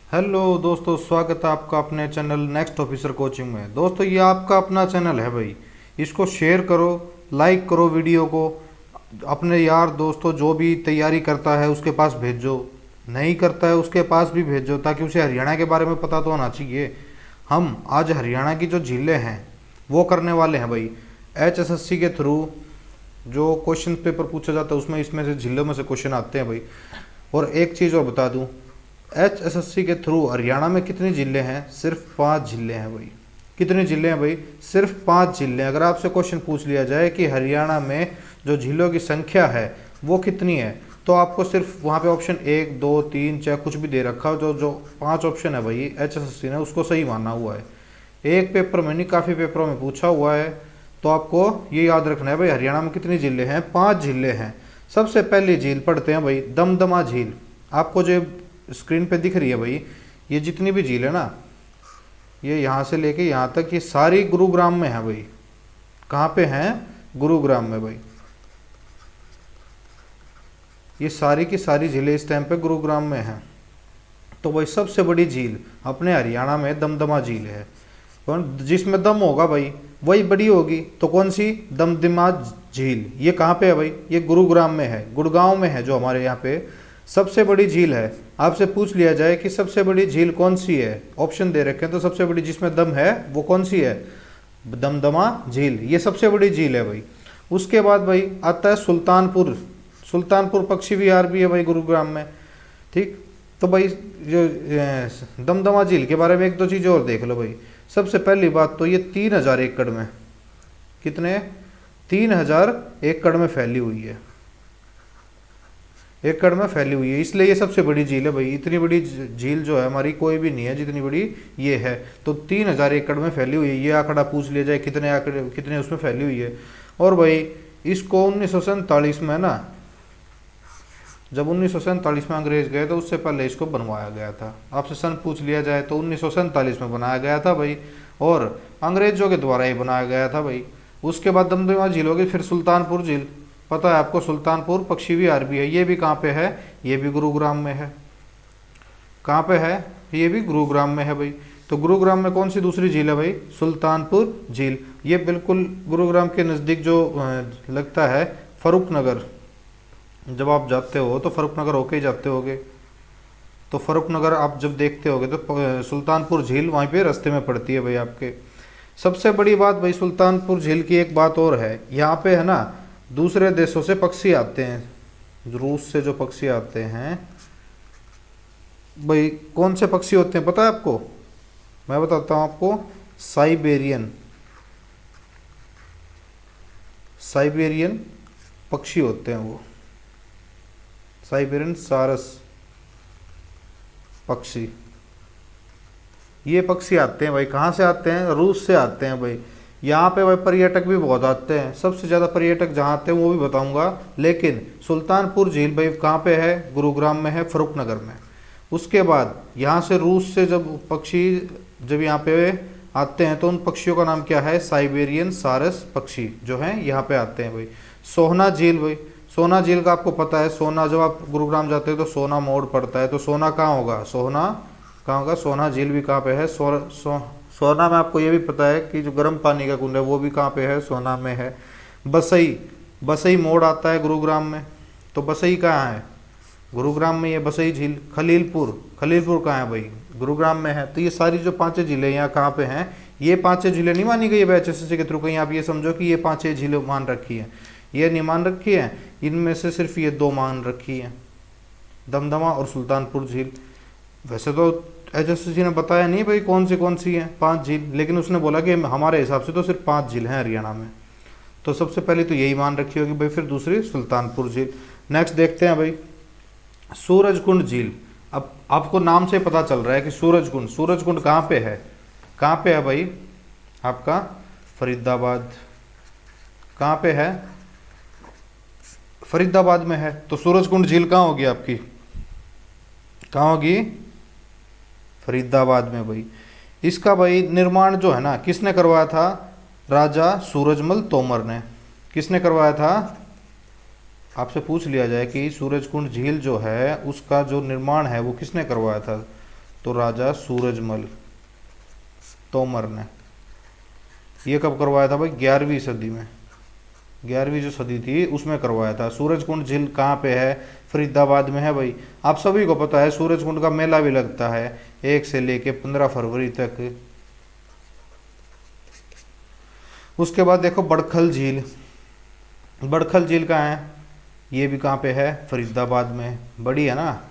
Hello दोस्तों, स्वागत है आपका अपने चैनल नेक्स्ट ऑफिसर कोचिंग में। दोस्तों, ये आपका अपना चैनल है भाई, इसको शेयर करो, लाइक करो वीडियो को, अपने यार दोस्तों जो भी तैयारी करता है उसके पास भेजो, नहीं करता है उसके पास भी भेजो, ताकि उसे हरियाणा के बारे में पता तो होना चाहिए। हम आज हरियाणा की जो झीलें हैं वो करने वाले हैं भाई। HSSC के थ्रू जो क्वेश्चन पेपर पूछा जाता है उसमें इसमें से झीलों में से क्वेश्चन आते हैं भाई। और एक चीज़ और बता दूं, HSSC के थ्रू हरियाणा में कितनी जिले हैं? सिर्फ 5 जिले हैं भाई। कितने जिले हैं भाई? सिर्फ 5 जिले हैं। अगर आपसे क्वेश्चन पूछ लिया जाए कि हरियाणा में जो जिलों की संख्या है वो कितनी है, तो आपको सिर्फ वहाँ पे ऑप्शन 1 2 3 चाहे कुछ भी दे रखा हो, जो जो 5 ऑप्शन है भाई HSSC ने उसको सही माना हुआ है। एक पेपर में नहीं, काफ़ी पेपरों में पूछा हुआ है। तो आपको ये याद रखना है भाई, हरियाणा में कितनी जिले हैं? 5 जिले हैं। सबसे पहली झील पढ़ते हैं भाई, दमदमा झील। आपको जो स्क्रीन पे दिख रही है भाई, ये जितनी भी झील है ना, ये यहाँ से लेके यहाँ तक, ये सारी गुरुग्राम में है भाई। कहाँ पे हैं? गुरुग्राम में भाई। ये सारी की सारी झीलें इस टाइम पे गुरुग्राम में हैं। तो भाई सबसे बड़ी झील अपने हरियाणा में दमदमा झील है। कौन? जिसमें दम होगा भाई वही बड़ी होगी। तो कौन सी? दमदमा झील। ये कहाँ पे है भाई? ये गुरुग्राम में है, गुड़गांव में है, जो हमारे यहाँ पे सबसे बड़ी झील है। आपसे पूछ लिया जाए कि सबसे बड़ी झील कौन सी है, ऑप्शन दे रखे हैं, तो सबसे बड़ी जिसमें दम है वो कौन सी है? दमदमा झील। ये सबसे बड़ी झील है भाई। उसके बाद भाई आता है सुल्तानपुर। सुल्तानपुर पक्षी विहार भी है भाई गुरुग्राम में। ठीक। तो भाई जो दमदमा झील के बारे में एक दो चीज़ और देख लो भाई। सबसे पहली बात तो ये 3000 एकड़ में, कितने? 3000 एकड़ में फैली हुई है। एकड़ में फैली हुई है, इसलिए ये सबसे बड़ी झील है भाई। इतनी बड़ी झील जो है हमारी कोई भी नहीं है जितनी बड़ी ये है। तो 3000 एकड़ में फैली हुई है। ये आंकड़ा पूछ लिया जाए कितने आंकड़े, कितने उसमें फैली हुई है। और भाई इसको 1947 में ना, जब 1947 में अंग्रेज गए तो उससे पहले इसको बनवाया गया था। आपसे सन पूछ लिया जाए तो 1947 में बनाया गया था भाई, और अंग्रेजों के द्वारा ही बनाया गया था भाई। उसके बाद दमदमा झील होगी, फिर सुल्तानपुर झील। पता है आपको, सुल्तानपुर पक्षी विहार भी है। ये भी कहाँ पे है? ये भी गुरुग्राम में है। कहाँ पे है? ये भी गुरुग्राम में है भाई। तो गुरुग्राम में कौन सी दूसरी झील है भाई? सुल्तानपुर झील। ये बिल्कुल गुरुग्राम के नज़दीक जो लगता है फरुखनगर। जब आप जाते हो तो फरुखनगर होके ही जाते होगे। तो फरुखनगर आप जब देखते होगे तो सुल्तानपुर झील वहीं पे रास्ते में पड़ती है भाई आपके। सबसे बड़ी बात भाई सुल्तानपुर झील की एक बात और है, यहाँ पे है ना दूसरे देशों से पक्षी आते हैं। रूस से जो पक्षी आते हैं भाई, कौन से पक्षी होते हैं पता है आपको? मैं बताता हूँ आपको। साइबेरियन, साइबेरियन पक्षी होते हैं वो, साइबेरियन सारस पक्षी। ये पक्षी आते हैं भाई, कहाँ से आते हैं? रूस से आते हैं भाई। यहाँ पे भाई पर्यटक भी बहुत आते हैं। सबसे ज़्यादा पर्यटक जहाँ आते हैं वो भी बताऊँगा, लेकिन सुल्तानपुर झील भाई कहाँ पे है? गुरुग्राम में है, फरुखनगर में। उसके बाद यहाँ से रूस से जब पक्षी जब यहाँ पे आते हैं तो उन पक्षियों का नाम क्या है? साइबेरियन सारस पक्षी जो हैं यहाँ पे आते हैं भाई। सोना झील भाई, सोना झील का आपको पता है, सोना जब आप गुरुग्राम जाते हैं तो सोना मोड़ पड़ता है, तो सोना कहाँ होगा? सोना कहाँ होगा? सोना झील भी कहाँ पे है? सोना में आपको ये भी पता है कि जो गर्म पानी का कुंड है वो भी कहाँ पे है? सोना में है। बसई, बसई मोड़ आता है गुरुग्राम में, तो बसई कहाँ है? गुरुग्राम में। ये बसई झील। खलीलपुर, खलीलपुर कहाँ है भाई? गुरुग्राम में है। तो ये सारी जो 5 झीलें यहाँ कहाँ पे हैं? ये 5 झीलें नहीं मानी गई है HSSC के थ्रू। कहीं आप ये समझो कि ये 5 झीलें मान रखी हैं, ये नहीं मान रखी है। इनमें से सिर्फ ये 2 मान रखी हैं, दमदमा और सुल्तानपुर झील। वैसे तो HSSC ने बताया नहीं भाई कौन सी हैं 5 झील, लेकिन उसने बोला कि हमारे हिसाब से तो सिर्फ 5 झील हैं हरियाणा में। तो सबसे पहले तो यही मान रखी होगी भाई, फिर दूसरी सुल्तानपुर झील। नेक्स्ट देखते हैं भाई सूरजकुंड झील। अब आपको नाम से पता चल रहा है कि सूरजकुंड, सूरजकुंड कहाँ पे है? कहाँ पे है भाई आपका? फरीदाबाद। कहाँ पे है? फरीदाबाद में है। तो सूरजकुंड झील कहाँ होगी आपकी? कहाँ होगी? फरीदाबाद में भाई। इसका भाई निर्माण जो है ना, किसने करवाया था? राजा सूरजमल तोमर ने। किसने करवाया था? आपसे पूछ लिया जाए कि सूरजकुंड झील जो है उसका जो निर्माण है वो किसने करवाया था, तो राजा सूरजमल तोमर ने। ये कब करवाया था भाई? 11वीं सदी में, 11वीं जो सदी थी उसमें करवाया था। सूरजकुंड झील कहाँ पे है? फरीदाबाद में है भाई। आप सभी को पता है सूरजकुंड का मेला भी लगता है 1 से लेके 15 फरवरी तक। उसके बाद देखो बड़खल झील। बड़खल झील कहाँ है? ये भी कहाँ पे है? फरीदाबाद में। बड़ी है ना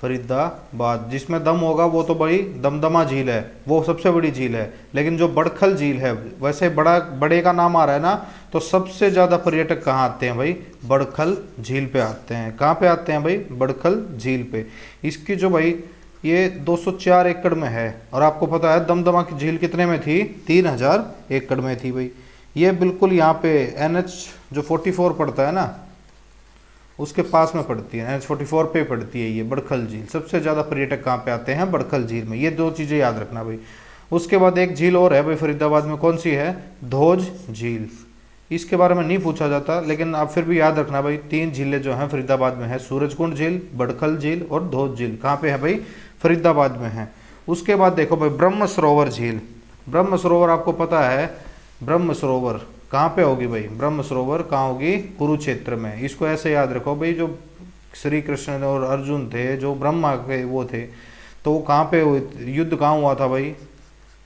फरीदाबाद। जिसमें दम होगा वो तो बड़ी दमदमा झील है, वो सबसे बड़ी झील है। लेकिन जो बड़खल झील है, वैसे बड़े का नाम आ रहा है ना, तो सबसे ज़्यादा पर्यटक कहाँ आते हैं भाई? बड़खल झील पे आते हैं। कहाँ पे आते हैं भाई? बड़खल झील पे। इसकी जो भाई ये 204 एकड़ में है। और आपको पता है दमदमा की झील कितने में थी? 3000 एकड़ में थी भाई। ये बिल्कुल यहाँ पे NH जो 44 पड़ता है ना, उसके पास में पड़ती है। NH 44 पे पड़ती है ये बड़खल झील। सबसे ज़्यादा पर्यटक कहाँ पे आते हैं? बड़खल झील में। ये 2 चीज़ें याद रखना भाई। उसके बाद एक झील और है भाई फरीदाबाद में, कौन सी है? धोज झील। इसके बारे में नहीं पूछा जाता, लेकिन आप फिर भी याद रखना भाई, 3 झीलें जो हैं फरीदाबाद में है, सूरजकुंड झील, बड़खल झील और धोज झील। कहाँ पे है भाई? फरीदाबाद में है। उसके बाद देखो भाई ब्रह्म सरोवर झील। ब्रह्म सरोवर आपको पता है, ब्रह्म सरोवर कहाँ पे होगी भाई? ब्रह्म सरोवर कहाँ होगी? कुरुक्षेत्र में। इसको ऐसे याद रखो भाई, जो श्री कृष्ण और अर्जुन थे, जो ब्रह्मा के वो थे, तो वो कहाँ पे युद्ध कहाँ हुआ था भाई?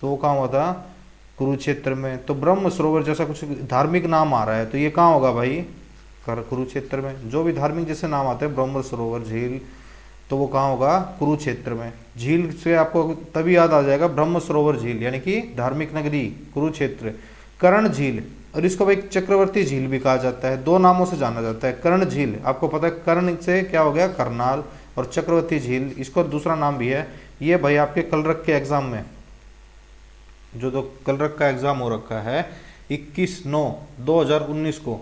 तो वो कहाँ हुआ था? कुरुक्षेत्र में। तो ब्रह्म सरोवर जैसा कुछ धार्मिक नाम आ रहा है, तो ये कहाँ होगा भाई? कुरुक्षेत्र में। जो भी धार्मिक जैसे नाम आते हैं, ब्रह्म सरोवर झील, तो वो कहाँ होगा? कुरुक्षेत्र में। झील से आपको तभी याद आ जाएगा ब्रह्म सरोवर झील, यानी कि धार्मिक नगरी कुरुक्षेत्र। कर्ण झील, और इसको भाई चक्रवर्ती झील भी कहा जाता है। 2 नामों से जाना जाता है। कर्ण झील आपको पता है, कर्ण से क्या हो गया? करनाल। और चक्रवर्ती झील, इसको दूसरा नाम भी है। ये भाई आपके कलरक के एग्जाम में, जो तो कलरक का एग्जाम हो रखा है 21/9/2019 को,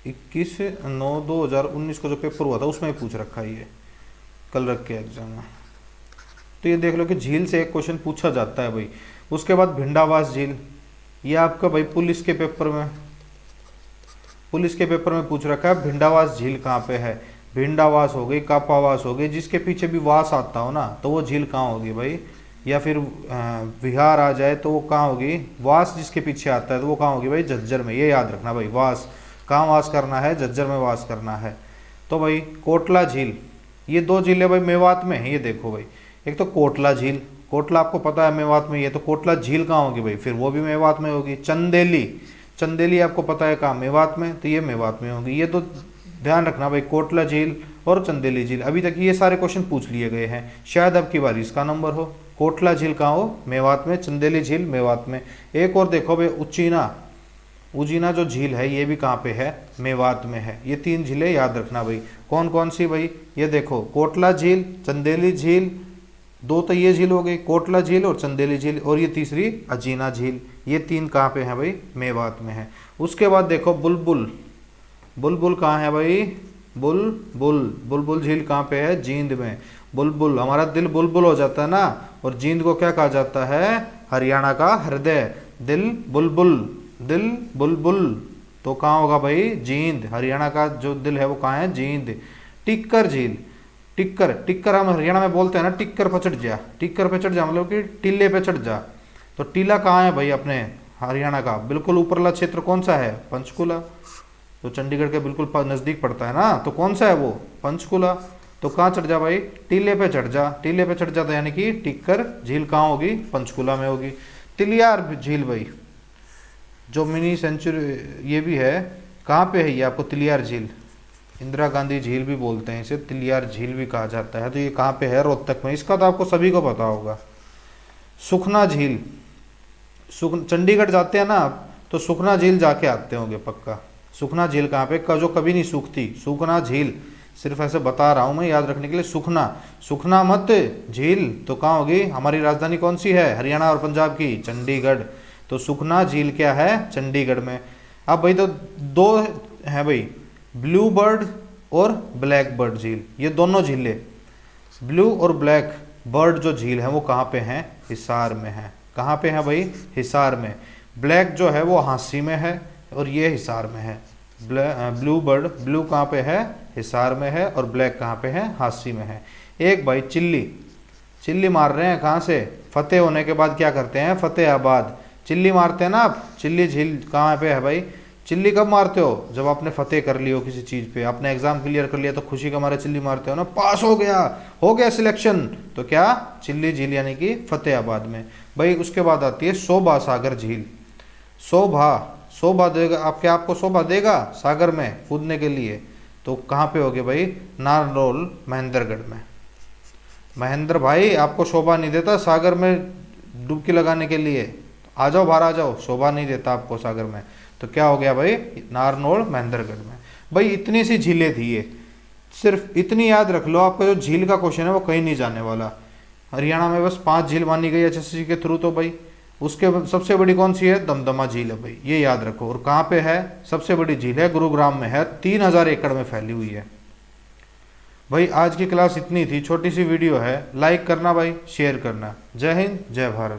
21/9/2019 को जो पेपर हुआ था उसमें पूछ रखा है ये कलरक के एग्जाम में। तो ये देख लो कि झील से एक क्वेश्चन पूछा जाता है भाई। उसके बाद भिंडावास झील, ये आपका भाई पुलिस के पेपर में पूछ रखा है भिंडावास झील कहाँ पे है। भिंडावास हो गई, कापावास हो गई, जिसके पीछे भी वास आता हो ना, तो वो झील कहाँ होगी भाई? या फिर विहार आ जाए तो वो कहाँ होगी? वास जिसके पीछे आता है तो वो कहाँ होगी भाई? झज्जर में। ये याद रखना भाई, वास कहाँ वास करना है? झज्जर में वास करना है। तो भाई कोटला झील, ये 2 झीलें भाई मेवात में है। ये देखो भाई, एक तो कोटला झील, कोटला आपको पता है मेवात में, ये तो कोटला झील कहाँ होगी भाई? फिर वो भी मेवात में होगी। चंदेली आपको पता है कहाँ? मेवात में, तो ये मेवात में होगी। ये तो ध्यान रखना भाई, कोटला झील और चंदेली झील। अभी तक ये सारे क्वेश्चन पूछ लिए गए हैं, शायद अब की बार इसका नंबर हो। कोटला झील कहाँ हो? मेवात में। चंदेली झील मेवात में। एक और देखो भाई उजीना जो झील है, ये भी कहाँ पे है? मेवात में है। ये 3 झीलें याद रखना भाई। कौन कौन सी भाई? ये देखो कोटला झील, चंदेली झील, 2 तो ये झील हो गई, कोटला झील और चंदेली झील, और ये तीसरी अजीना झील। ये 3 कहाँ पे है भाई? मेवात में है। उसके बाद देखो बुलबुल कहाँ है भाई? बुलबुल झील कहाँ पे है? जींद में। बुलबुल, हमारा दिल बुलबुल हो जाता है ना, और जींद को क्या कहा जाता है? हरियाणा का हृदय। दिल बुलबुल, तो कहाँ होगा भाई? जींद। हरियाणा का जो दिल है वो कहाँ है? जींद। टिक्कर झील, टिक्कर हम हरियाणा में बोलते हैं ना, टिक्कर पे चढ़ जा मतलब कि टीले पे चढ़ जा। तो टीला कहाँ है भाई अपने हरियाणा का? बिल्कुल ऊपरला क्षेत्र कौन सा है? पंचकुला। तो चंडीगढ़ के बिल्कुल नज़दीक पड़ता है ना, तो कौन सा है वो? पंचकुला। तो कहाँ चढ़ जा भाई? टीले पे चढ़ जा। टीले पे चढ़ जाता, यानी कि टिक्कर झील कहाँ होगी? पंचकुला में होगी। तिलियार झील भाई, जो मिनी सेंचुरी ये भी है, कहाँ पे है ये आपको? तिलियार झील, इंदिरा गांधी झील भी बोलते हैं इसे, तिलियार झील भी कहा जाता है। तो ये कहाँ पे है? रोहतक में। इसका तो आपको सभी को पता होगा। सुखना झील, चंडीगढ़ जाते हैं ना, तो सुखना झील जाके आते होंगे पक्का। सुखना झील कहाँ पे? जो कभी नहीं सूखती, सुखना झील, सिर्फ ऐसे बता रहा हूँ मैं याद रखने के लिए। सुखना मत झील तो कहाँ होगी? हमारी राजधानी कौन सी है हरियाणा और पंजाब की? चंडीगढ़। तो सुखना झील क्या है? चंडीगढ़ में। अब भाई तो 2 है भाई, ब्लू बर्ड और ब्लैक बर्ड झील। ये दोनों झीलें, ब्लू और ब्लैक बर्ड जो झील है वो कहाँ पे हैं? हिसार में है। कहाँ पे है भाई? हिसार में। ब्लैक जो है वो हांसी में है और ये हिसार में है। ब्लू बर्ड, ब्लू कहाँ पे है, हिसार में है, और ब्लैक कहाँ पे है, हांसी में है। एक भाई चिल्ली, चिल्ली मार रहे हैं कहाँ से, फतेह होने के बाद क्या करते हैं, फतेहाबाद। चिल्ली मारते हैं ना आप, चिल्ली झील कहाँ पे है भाई, चिल्ली कब मारते हो, जब आपने फतेह कर ली हो किसी चीज़ पे, आपने एग्जाम क्लियर कर लिया तो खुशी के मारे चिल्ली मारते हो ना, पास हो गया सिलेक्शन, तो क्या, चिल्ली झील यानी कि फतेहाबाद में। भाई उसके बाद आती है शोभा सागर झील। शोभा, शोभा देगा आप, क्या आपको शोभा देगा सागर में कूदने के लिए, तो कहाँ पे होगे भाई, नारनौल महेंद्रगढ़ में। महेंद्र भाई आपको शोभा नहीं देता सागर में डुबकी लगाने के लिए, आ जाओ बाहर आ जाओ, शोभा नहीं देता आपको सागर में, तो क्या हो गया भाई, नारनौल महेंद्रगढ़ में। भाई इतनी सी झीलें थी ये, सिर्फ इतनी याद रख लो, आपका जो झील का क्वेश्चन है वो कहीं नहीं जाने वाला। हरियाणा में बस 5 झील मानी गई एचएससी के थ्रू, तो भाई उसके सबसे बड़ी कौन सी है, दमदमा झील है भाई, ये याद रखो। और कहाँ पे है, सबसे बड़ी झील है गुरुग्राम में है, 3000 एकड़ में फैली हुई है। भाई आज की क्लास इतनी थी, छोटी सी वीडियो है, लाइक करना भाई, शेयर करना। जय हिंद, जय भारत।